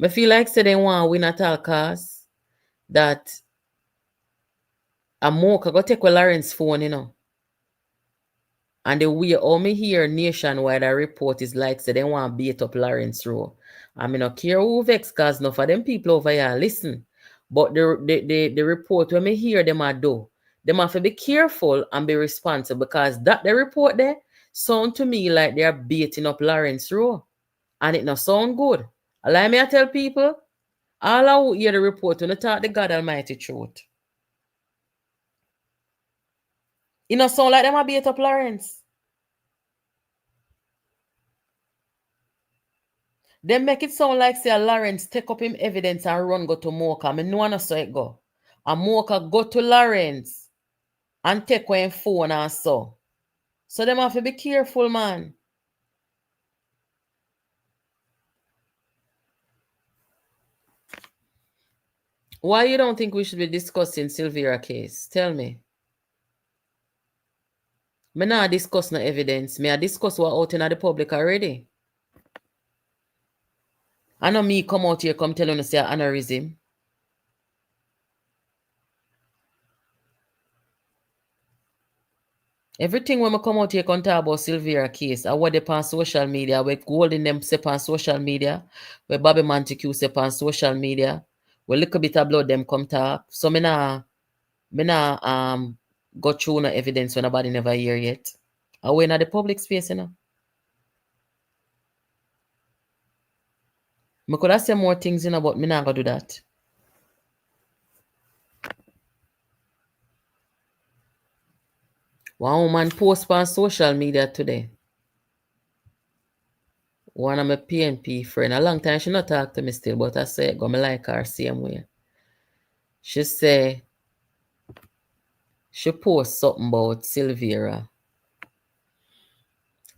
I feel like say they want to win at all costs. That a mocha go take with Lawrence phone, you know. And the way all me hear nationwide a report is like say they want to beat up Lawrence Row. I mean, not care who vex cause enough of them people over here listen. But the report when me hear them a do, them have to be careful and be responsible because that the report there sound to me like they are beating up Lawrence Row. And it not sound good. Allow me I tell people, all I who hear the report when they talk the God Almighty truth. It not sound like them a beat up Lawrence. They make it sound like say Lawrence take up him evidence and run go to Mocha. I know I saw it go. And Mocha go to Lawrence and take away him phone and so. So them have to be careful, man. Why you don't think we should be discussing Silvera case? Tell me. Me not discuss no evidence. Me I discuss what out in the public already. I know me come out here come tell you say aneurysm. Everything when I come out here come talk about Silvera case, I what they on social media, where Golden them say on social media, where Bobby Montague say on social media, where little bit of blood them come talk. So me nah go through no evidence when nobody never hear yet. I went at the public space, you know. Me could have say more things, you know, but me not gonna do that. One woman post on social media today. One of my PNP friend. A long time she not talk to me still, but I say go me like her same way. She say she post something about Silvera.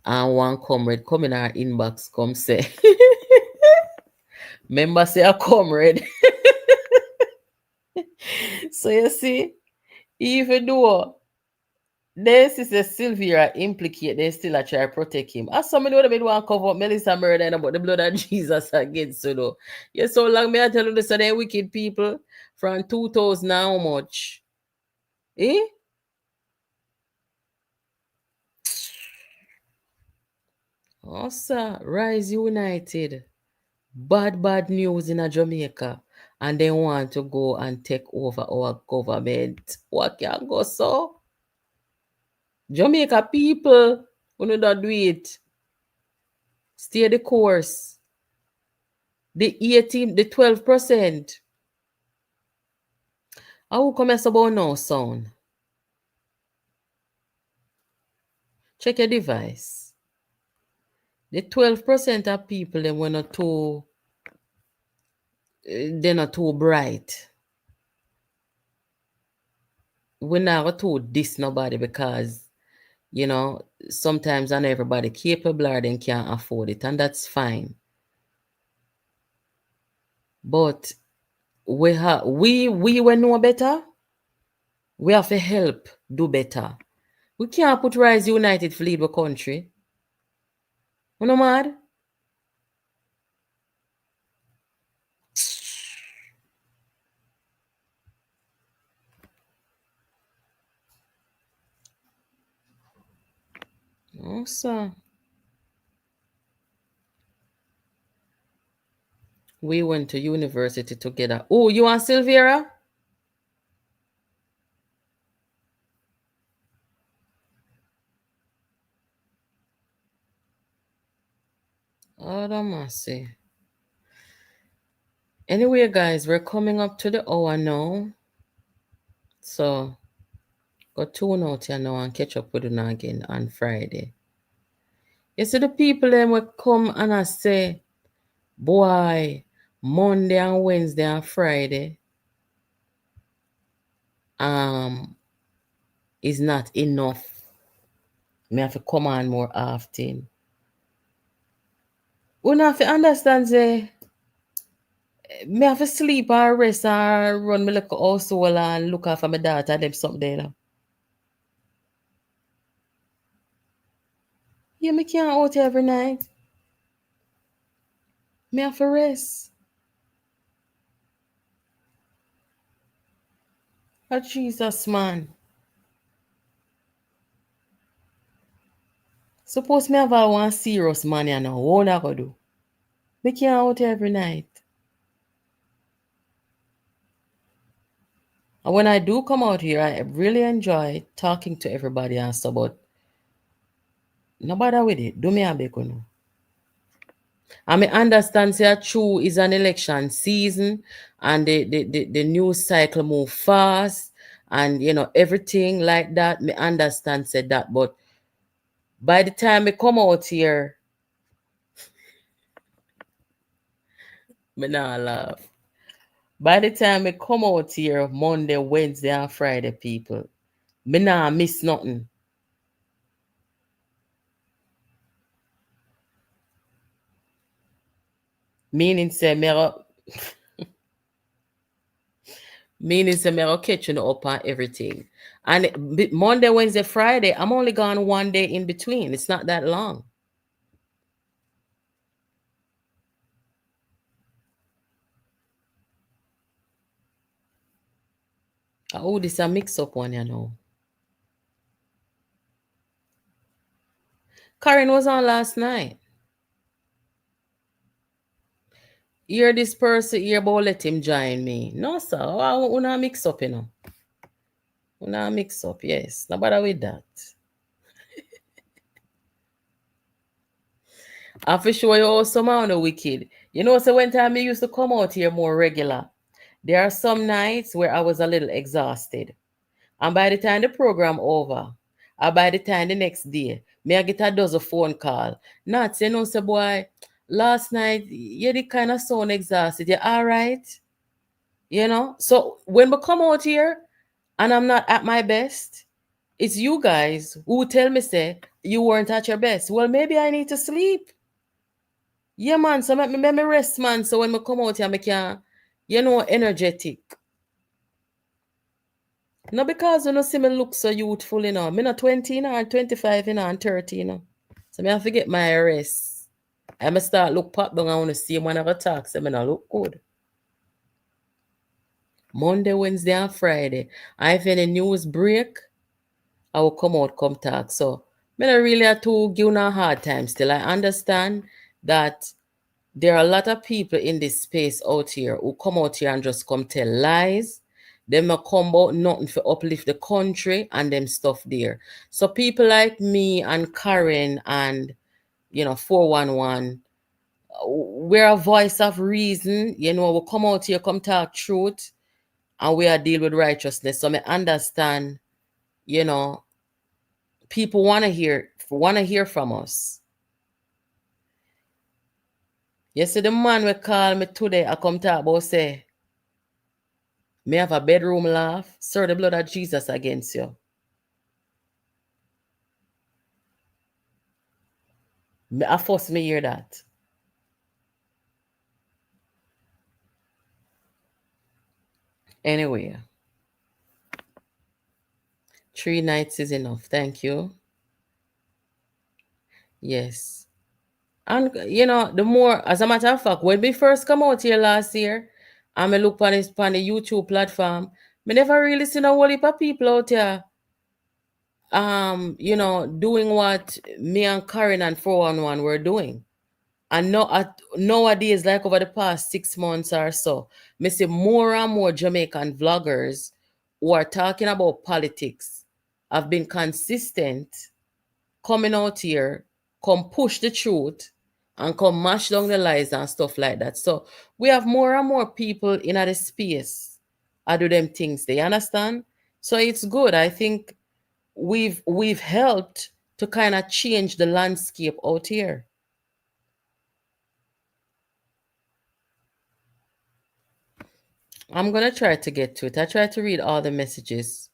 And one comrade come in her inbox come say member say a comrade. So you see, even though this is a Silvera implicate, they still a try to protect him. As somebody would have been one cover up Melissa murder and about the blood of Jesus against you know. Yeah, so long me I tell you this are they wicked people from 2000 how much? Eh? Oh sir, Rise United. Bad news in a Jamaica. And they want to go and take over our government. What can go so? Jamaica people, we don't do it. Stay the course. The 18, the 12%. How come it's about now sound? Check your device. The 12% of people them were not too they're not too bright. We're not going to diss nobody because you know sometimes not everybody capable or they can't afford it, and that's fine. But we will know better. We have to help do better. We can't put Rise United to lead the country. You know mad? Oh, sir. We went to university together. Oh, you and Silvera? Oh, the mercy. Anyway, guys, we're coming up to the hour now. So, go tune out here now and catch up with you again on Friday. You see, the people then will come and I say, boy, Monday and Wednesday and Friday is not enough. Me have to come on more often. We have to understand, say, me have to sleep or rest or run me look household and look after my daughter them something there. Yeah, me can't out every night. Me have to rest. Oh, Jesus, man. Suppose me have all one serious man you know. What I go do? Me can't out every night. And when I do come out here, I really enjoy talking to everybody and stuff, but no bother with it. Do me a big no. And me understand say true is an election season and the news cycle move fast and you know everything like that. Me understand said that, but by the time me come out here, me not laugh. By the time me come out here Monday, Wednesday, and Friday, people, me not miss nothing. Meaning say me meaning say me catching up on everything. And Monday, Wednesday, Friday, I'm only gone one day in between. It's not that long. Oh, this is a mix-up one, you know. Karen was on last night. Hear this person here about let him join me. No, sir. I want to mix up, you know. We not mix up, yes. No bother with that. I for sure you also man the wicked. You know, so when time I used to come out here more regular, there are some nights where I was a little exhausted. And by the time the program over, or by the time the next day, me I get a dozen phone call. Not say no, say boy, last night you the kind of sound exhausted. You all right? You know? So when we come out here and I'm not at my best, it's you guys who tell me say you weren't at your best. Well, maybe I need to sleep. Yeah, man. So make me rest, man. So when I come out here, I can, energetic. No, because you know, see me look so youthful, you know. Me not 20, you know, or 25, you know, and 30, you know. So me have to get my rest. I must start look pop down. I want to see when I go talk, so me not look good. Monday, Wednesday, and Friday. I have any news break, I will come out, come talk. So me not really have to give no hard time still. I understand that there are a lot of people in this space out here who come out here and just come tell lies. Them not come out nothing for uplift the country and them stuff there. So people like me and Karen and 411, we're a voice of reason. You know, we come out here, come talk truth, and we are deal with righteousness. So I understand, people want to hear from us. Yesterday, the man we call me today, I come talk about say, me have a bedroom laugh, sir, the blood of Jesus against you. I force me hear that. Anyway, 3 nights is enough. Thank you. Yes. And, the more, as a matter of fact, when we first come out here last year, and I look on the YouTube platform, I never really seen a whole heap of people out here, doing what me and Karen and 411 were doing. And nowadays, like over the past 6 months or so, I see more and more Jamaican vloggers who are talking about politics have been consistent coming out here, come push the truth, and come mash down the lies and stuff like that. So we have more and more people in the space I do them things. They understand? So it's good. I think we've helped to kind of change the landscape out here. I'm going to try to get to it. I try to read all the messages.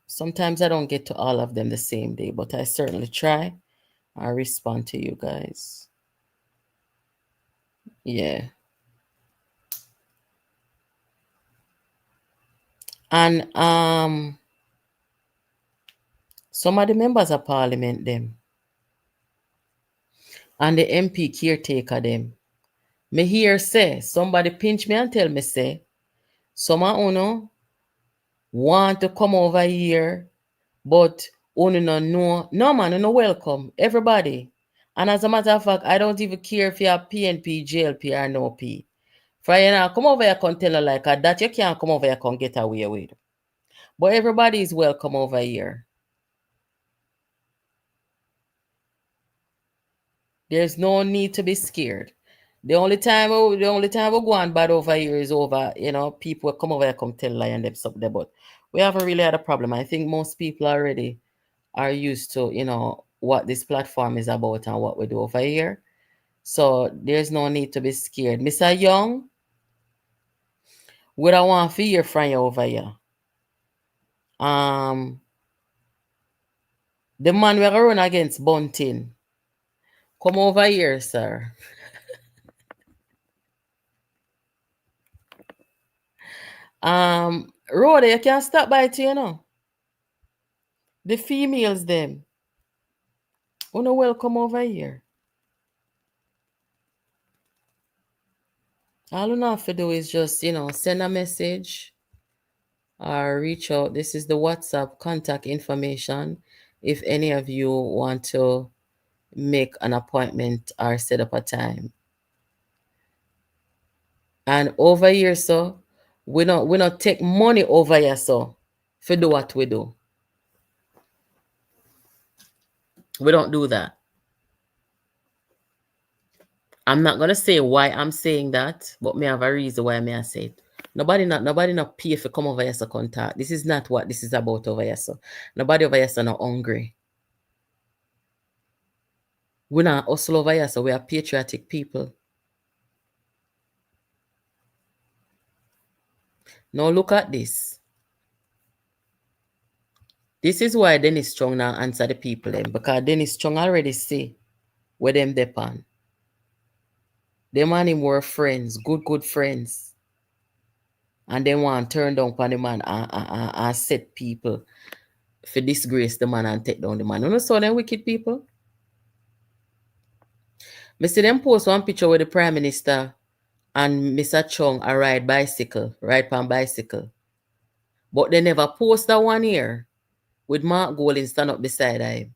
Sometimes I don't get to all of them the same day, but I certainly try. I respond to you guys. Yeah. And some of the members of parliament them and the MP caretaker them, me hear say, somebody pinch me and tell me say, some of uno want to come over here, but uno no know. No man, uno welcome. Everybody. And as a matter of fact, I don't even care if you're PNP, JLP, or no P. For you know, come over here and tell her like that, you can't come over here and get away with. But everybody is welcome over here. There's no need to be scared. The only time we go on bad over here is over, people come over here, come tell lie and them stuff there. But we haven't really had a problem. I think most people already are used to, what this platform is about and what we do over here. So there's no need to be scared. Mr. Young, we don't want to hear from you over here. The man we're run against Bunting. Come over here, sir. Rhoda, you can stop by too, The females them. Wanna welcome over here. All you have to do is just, send a message or reach out. This is the WhatsApp contact information if any of you want to make an appointment or set up a time. And over here, so we not take money over here, so for do what we do. We don't do that. I'm not gonna say why I'm saying that, but me have a reason why me I say it. Nobody not pay for come over here so contact. This is not what this is about over here. So nobody over here so not hungry. We not hustle over here, so we are patriotic people. Now look at this. This is why Dennis Strong now answer the people them, because Dennis Strong already see where them depend. Them and him were friends, good friends. And they want to turn down upon the man and set people for disgrace the man and take down the man. You know, so them wicked people. I see them post one picture with the Prime Minister and Mr. Chung a ride on bicycle. But they never post that one here with Mark Golding stand up beside him.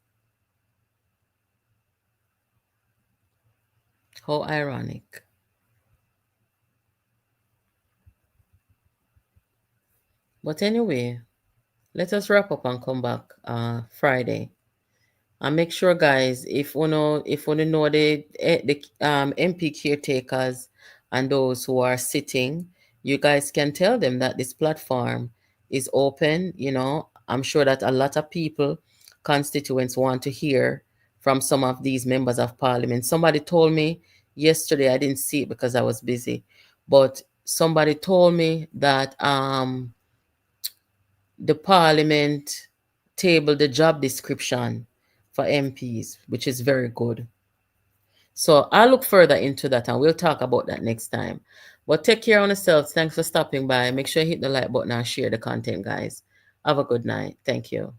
How ironic. But anyway, let us wrap up and come back Friday. And make sure, guys, if you know the MP caretakers and those who are sitting, you guys can tell them that this platform is open. You know, I'm sure that a lot of people, constituents, want to hear from some of these members of parliament. Somebody told me yesterday, I didn't see it because I was busy, but somebody told me that the parliament tabled the job description for MPs, which is very good. So I'll look further into that and we'll talk about that next time. But take care of yourselves. Thanks for stopping by. Make sure you hit the like button and share the content, guys. Have a good night. Thank you.